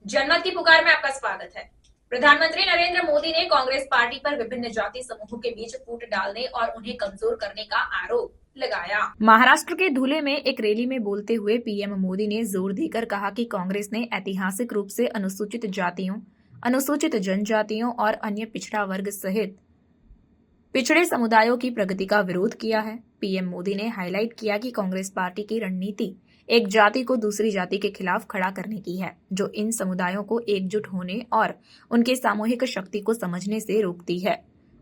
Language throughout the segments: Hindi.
जनमत की पुकार में आपका स्वागत है। प्रधानमंत्री नरेंद्र मोदी ने कांग्रेस पार्टी पर विभिन्न जाति समूहों के बीच फूट डालने और उन्हें कमजोर करने का आरोप लगाया। महाराष्ट्र के धुले में एक रैली में बोलते हुए पीएम मोदी ने जोर देकर कहा कि कांग्रेस ने ऐतिहासिक रूप से अनुसूचित जातियों, अनुसूचित जनजातियों और अन्य पिछड़ा वर्ग सहित पिछड़े समुदायों की प्रगति का विरोध किया है। पीएम मोदी ने हाईलाइट किया कि कांग्रेस पार्टी की रणनीति एक जाति को दूसरी जाति के खिलाफ खड़ा करने की है, जो इन समुदायों को एकजुट होने और उनके सामूहिक शक्ति को समझने से रोकती है।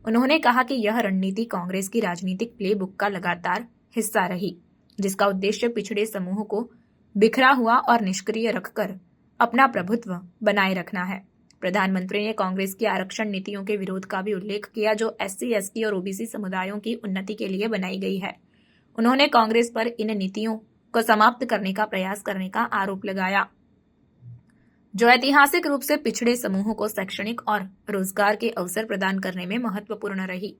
उन्होंने कहा कि यह रणनीति कांग्रेस की राजनीतिक प्लेबुक का लगातार हिस्सा रही, जिसका उद्देश्य पिछड़े समूह को बिखरा हुआ और निष्क्रिय रखकर अपना प्रभुत्व बनाए रखना है। प्रधानमंत्री ने कांग्रेस की आरक्षण नीतियों के विरोध का भी उल्लेख किया, जो एससी, एसटी और ओबीसी समुदायों की उन्नति के लिए बनाई गई है। उन्होंने कांग्रेस पर इन नीतियों को समाप्त करने का प्रयास करने का आरोप लगाया, जो ऐतिहासिक रूप से पिछड़े समूहों को शैक्षणिक और रोजगार के अवसर प्रदान करने में महत्वपूर्ण रही।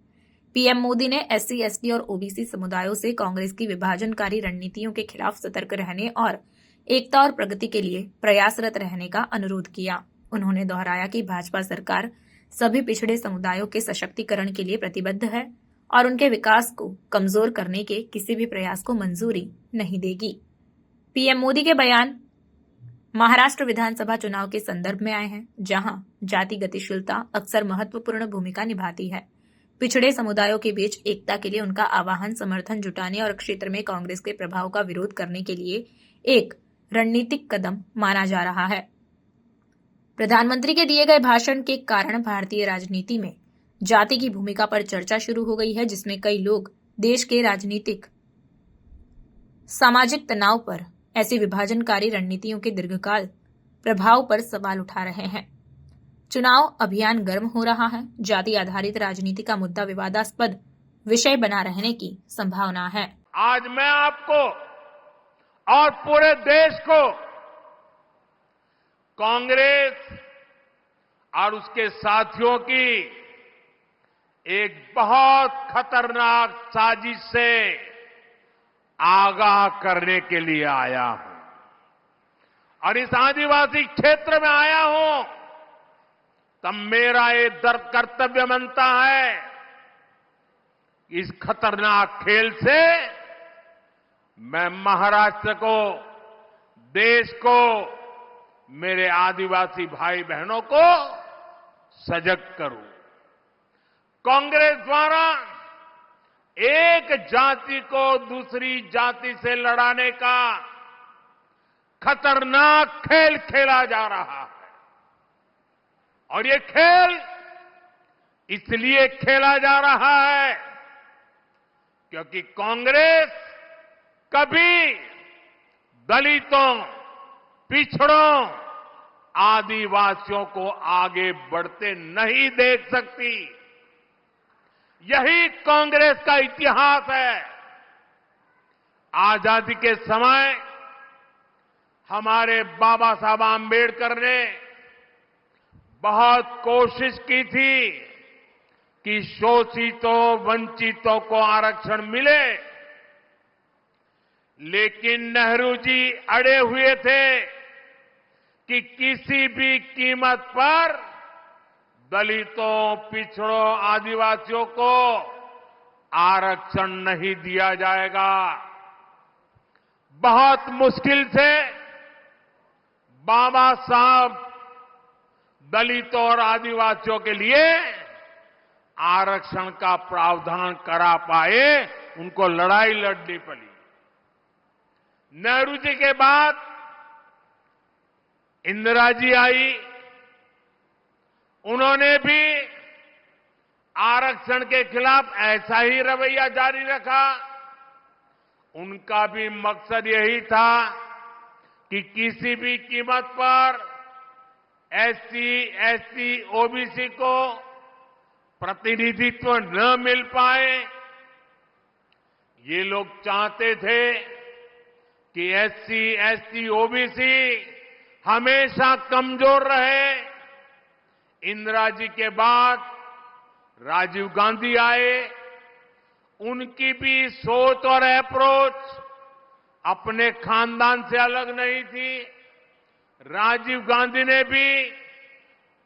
पीएम मोदी ने एससी, एसटी और ओबीसी समुदायों से कांग्रेस की विभाजनकारी रणनीतियों के खिलाफ सतर्क रहने और एकता और प्रगति के लिए प्रयासरत रहने का अनुरोध किया। उन्होंने दोहराया कि भाजपा सरकार सभी पिछड़े समुदायों के सशक्तिकरण के लिए प्रतिबद्ध है और उनके विकास को कमजोर करने के किसी भी प्रयास को मंजूरी नहीं देगी। पीएम मोदी के बयान महाराष्ट्र विधानसभा चुनाव के संदर्भ में आए हैं, जहां जाति गतिशीलता अक्सर महत्वपूर्ण भूमिका निभाती है। पिछड़े समुदायों के बीच एकता के लिए उनका आह्वान समर्थन जुटाने और क्षेत्र में कांग्रेस के प्रभाव का विरोध करने के लिए एक रणनीतिक कदम माना जा रहा है। प्रधानमंत्री के दिए गए भाषण के कारण भारतीय राजनीति में जाति की भूमिका पर चर्चा शुरू हो गई है, जिसमें कई लोग देश के राजनीतिक सामाजिक तनाव पर ऐसी विभाजनकारी रणनीतियों के दीर्घकाल प्रभाव पर सवाल उठा रहे हैं। चुनाव अभियान गर्म हो रहा है। जाति आधारित राजनीति का मुद्दा विवादास्पद विषय बना रहने की संभावना है। आज मैं आपको और पूरे देश को कांग्रेस और उसके साथियों की एक बहुत खतरनाक साजिश से आगाह करने के लिए आया हूं और इस आदिवासी क्षेत्र में आया हूं तब मेरा ये कर्तव्य बनता है इस खतरनाक खेल से मैं महाराष्ट्र को, देश को, मेरे आदिवासी भाई बहनों को सजग करूं। कांग्रेस द्वारा एक जाति को दूसरी जाति से लड़ाने का खतरनाक खेल खेला जा रहा है और ये खेल इसलिए खेला जा रहा है क्योंकि कांग्रेस कभी दलितों, पिछड़ों, आदिवासियों को आगे बढ़ते नहीं देख सकती। यही कांग्रेस का इतिहास है। आजादी के समय हमारे बाबा साहब आंबेडकर ने बहुत कोशिश की थी कि शोषितों, वंचितों को आरक्षण मिले, लेकिन नेहरू जी अड़े हुए थे कि किसी भी कीमत पर दलितों, पिछड़ों, आदिवासियों को आरक्षण नहीं दिया जाएगा। बहुत मुश्किल से बाबा साहब दलितों और आदिवासियों के लिए आरक्षण का प्रावधान करा पाए, उनको लड़ाई लड़नी पड़ी। नेहरू जी के बाद इंदिरा जी आई, उन्होंने भी आरक्षण के खिलाफ ऐसा ही रवैया जारी रखा। उनका भी मकसद यही था कि किसी भी कीमत पर एससी, एसटी, ओबीसी को प्रतिनिधित्व न मिल पाए। ये लोग चाहते थे कि एससी, एसटी, ओबीसी हमेशा कमजोर रहे। इंदिरा जी के बाद राजीव गांधी आए, उनकी भी सोच और अप्रोच अपने खानदान से अलग नहीं थी। राजीव गांधी ने भी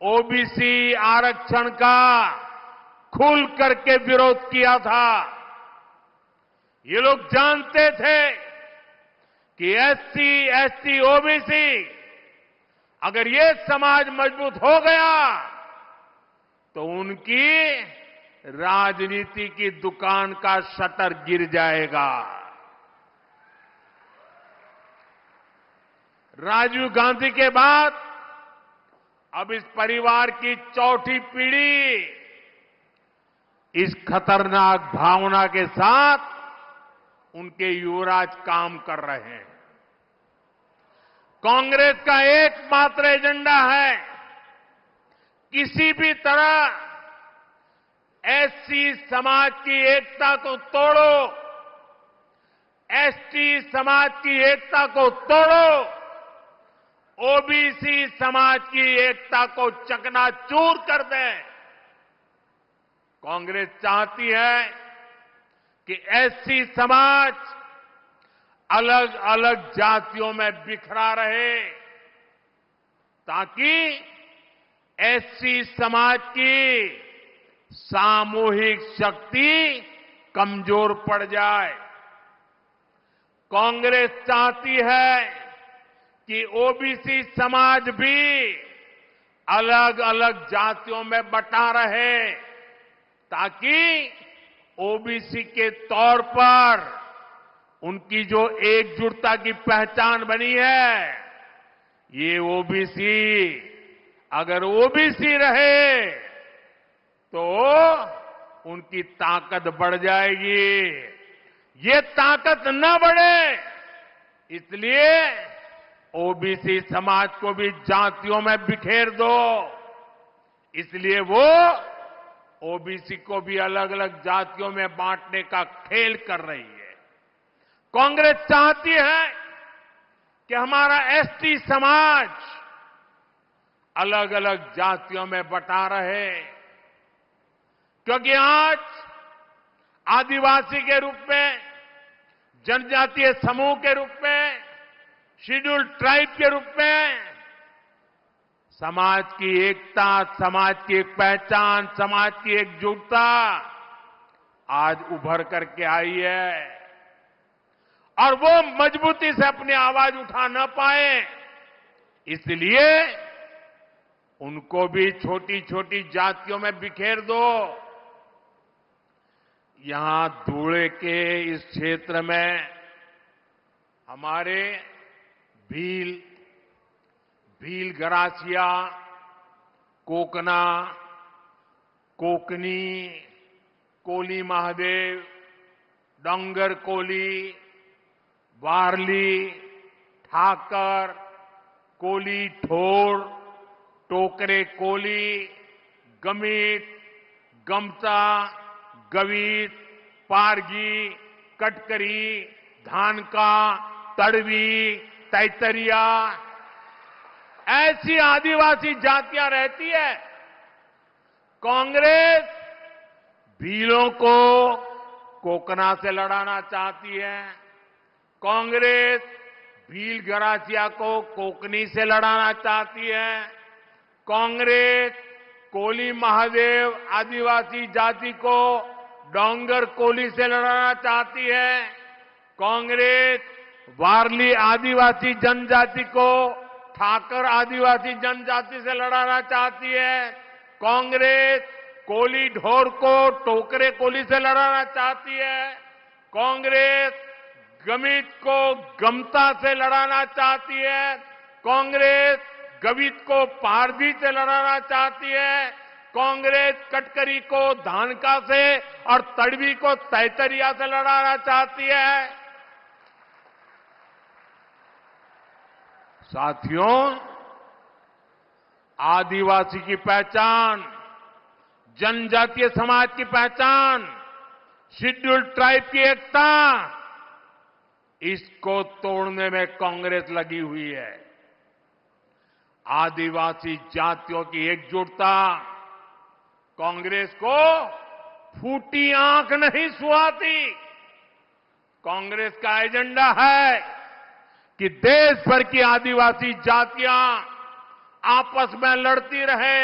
ओबीसी आरक्षण का खुल करके विरोध किया था। ये लोग जानते थे कि एससी, एसटी, ओबीसी अगर ये समाज मजबूत हो गया तो उनकी राजनीति की दुकान का शटर गिर जाएगा। राजीव गांधी के बाद अब इस परिवार की चौथी पीढ़ी इस खतरनाक भावना के साथ उनके युवराज काम कर रहे हैं। कांग्रेस का एकमात्र एजेंडा है किसी भी तरह एससी समाज की एकता को तोड़ो, एसटी समाज की एकता को तोड़ो, ओबीसी समाज की एकता को चकनाचूर कर दें। कांग्रेस चाहती है कि एससी समाज अलग अलग जातियों में बिखरा रहे ताकि एससी समाज की सामूहिक शक्ति कमजोर पड़ जाए। कांग्रेस चाहती है कि ओबीसी समाज भी अलग अलग जातियों में बटा रहे ताकि ओबीसी के तौर पर उनकी जो एकजुटता की पहचान बनी है, ये ओबीसी अगर ओबीसी रहे तो उनकी ताकत बढ़ जाएगी। ये ताकत न बढ़े इसलिए ओबीसी समाज को भी जातियों में बिखेर दो, इसलिए वो ओबीसी को भी अलग अलग जातियों में बांटने का खेल कर रही है। कांग्रेस चाहती है कि हमारा एसटी समाज अलग अलग जातियों में बटा रहे, क्योंकि आज आदिवासी के रूप में, जनजातीय समूह के रूप में, शेड्यूल्ड ट्राइब के रूप में समाज की एकता, समाज की एक पहचान, समाज की एकजुटता आज उभर करके आई है और वो मजबूती से अपनी आवाज उठा न पाए, इसलिए उनको भी छोटी छोटी जातियों में बिखेर दो। यहां धुले के इस क्षेत्र में हमारे भील गरासिया, कोकना, कोकनी, कोली महादेव, डोंगर कोली, वारली, ठाकर, कोली ठोर, टोकरे कोली, गमित, गमता, गवीत, पारगी, कटकरी, धानका, तड़वी, तैतरिया, ऐसी आदिवासी जातियां रहती है। कांग्रेस भीलों को कोकना से लड़ाना चाहती है, कांग्रेस भील गरासिया को कोकनी से लड़ाना चाहती है, कांग्रेस कोली महादेव आदिवासी जाति को डोंगर कोली से लड़ाना चाहती है, कांग्रेस वारली आदिवासी जनजाति को ठाकर आदिवासी जनजाति से लड़ाना चाहती है, कांग्रेस कोली ढोर को टोकरे कोली से लड़ाना चाहती है, कांग्रेस गमित को गमता से लड़ाना चाहती है, कांग्रेस गवित को पारधी से लड़ाना चाहती है, कांग्रेस कटकरी को धानका से और तड़वी को तैतरिया से लड़ाना चाहती है। साथियों, आदिवासी की पहचान, जनजातीय समाज की पहचान, शेड्यूल्ड ट्राइब की एकता, इसको तोड़ने में कांग्रेस लगी हुई है। आदिवासी जातियों की एकजुटता कांग्रेस को फूटी आंख नहीं सुहाती। कांग्रेस का एजेंडा है कि देश भर की आदिवासी जातियां आपस में लड़ती रहे,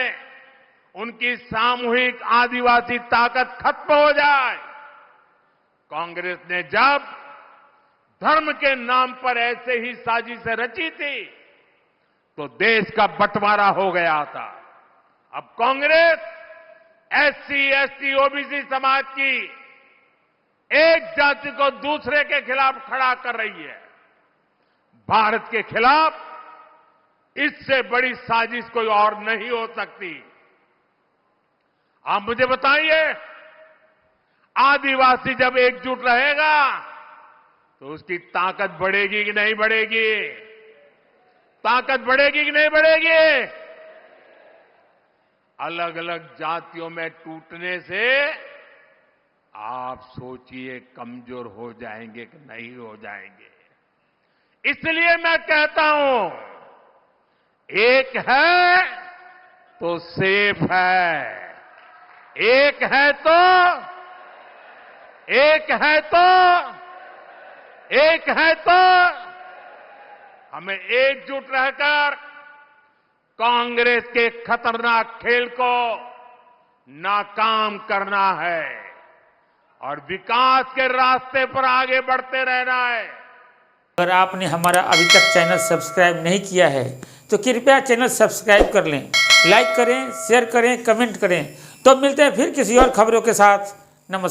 उनकी सामूहिक आदिवासी ताकत खत्म हो जाए। कांग्रेस ने जब धर्म के नाम पर ऐसे ही साजिशें रची थी तो देश का बंटवारा हो गया था। अब कांग्रेस एससी, एसटी, ओबीसी समाज की एक जाति को दूसरे के खिलाफ खड़ा कर रही है। भारत के खिलाफ इससे बड़ी साजिश कोई और नहीं हो सकती। आप मुझे बताइए, आदिवासी जब एकजुट रहेगा तो उसकी ताकत बढ़ेगी कि नहीं बढ़ेगी? ताकत बढ़ेगी कि नहीं बढ़ेगी? अलग अलग जातियों में टूटने से आप सोचिए कमजोर हो जाएंगे कि नहीं हो जाएंगे। इसलिए मैं कहता हूं, एक है तो सेफ है, एक है तो हमें एकजुट रहकर कांग्रेस के खतरनाक खेल को नाकाम करना है और विकास के रास्ते पर आगे बढ़ते रहना है। अगर आपने हमारा अभी तक चैनल सब्सक्राइब नहीं किया है तो कृपया चैनल सब्सक्राइब कर लें, लाइक करें, शेयर करें, कमेंट करें। तो मिलते हैं फिर किसी और खबरों के साथ। नमस्कार।